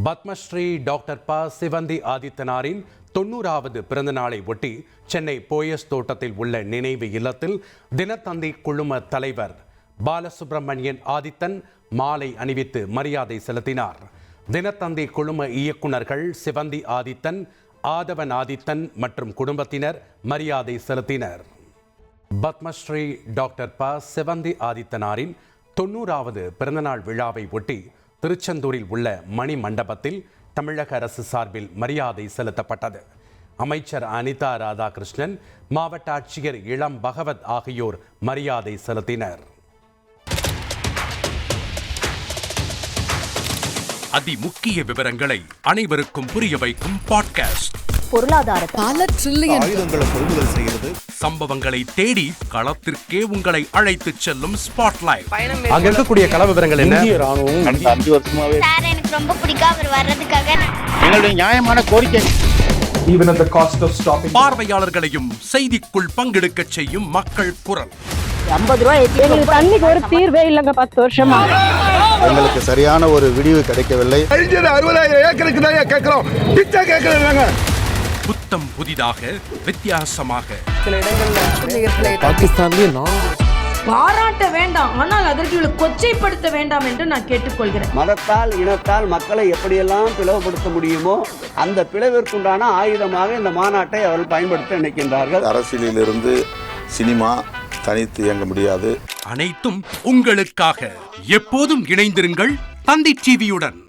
Padmashri doctor ப. சிவந்தி ஆதித்தனாரின் 90வது பிறந்த நாளை ஒட்டி சென்னை போயஸ் தோட்டத்தில் உள்ள நினைவு இல்லத்தில் தினத்தந்தி குழும தலைவர் பாலசுப்ரமணியன் ஆதித்தன் மாலை அணிவித்து மரியாதை செலுத்தினார். தினத்தந்தி குழும இயக்குநர்கள் சிவந்தி ஆதித்தன், ஆதவன் ஆதித்தன் மற்றும் குடும்பத்தினர் மரியாதை செலுத்தினர். பத்மஸ்ரீ டாக்டர் ப. சிவந்தி ஆதித்தனாரின் 90வது பிறந்தநாள் விழாவை ஒட்டி திருச்செந்தூரில் உள்ள மணி மண்டபத்தில் தமிழக அரசு சார்பில் மரியாதை செலுத்தப்பட்டது. அமைச்சர் அனிதா ராதாகிருஷ்ணன், மாவட்ட ஆட்சியர் இளம் பகவத் ஆகியோர் மரியாதை செலுத்தினர். அதிமுக்கிய விவரங்களை அனைவருக்கும் புரிய வைக்கும் பாட்காஸ்ட். பொருளாதார பல ட்ரில்லியன் ஆயுதங்களை கொள்முதல் செய்கிறது. சம்பவங்களை தேடி களத்திற்கே உங்களை அழைத்துச் செல்லும் ஸ்பாட்லைட். அங்க இருக்கக்கூடிய கள விவரங்கள் என்ன? இந்திய ராணுவம் கடந்த 5 வருஷமாவே சார் எனக்கு ரொம்ப பிடிக்கும் அவர் வர்றதுக்காக. எங்களுடைய நியாயமான கோரிக்கை. Even at the cost of stopping. பார்வையாளர்களையும் செய்திக்குள் பங்கெடுக்கச் செய்யும் மக்கள் குரல். 50 ரூபாய் எங்களுக்கு தண்ணிக்கு ஒரு தீர்வே இல்லைங்க. 10 வருஷமா எங்களுக்கு சரியான ஒரு விடிவு கிடைக்கவில்லை. 60,000 ஏக்கருக்கு தான் கேட்கிறோம், பிச்சை கேட்கறாங்க. புத்தம் புதிதாக, வித்தியாசமாக பாகிஸ்தான்லயே பாராட்ட வேண்டாம், ஆனால் அதற்கு கொச்சைப்படுத்த வேண்டாம் என்று நான் கேட்டுக்கொள்கிறேன். மதத்தால் இனத்தால் மக்களை எப்படியெல்லாம் பிளவுபடுத்த முடியுமோ அந்த பிளவிற்குண்டான ஆயுதமாக இந்த மாநாட்டை அவர்கள் பயன்படுத்த நினைக்கின்றார்கள். அரசியலிலிருந்து சினிமா தனித்து இயங்க முடியாது. அனைத்தும் உங்களுக்காக. எப்போதும் இணைந்திருங்கள் தந்தி டிவியுடன்.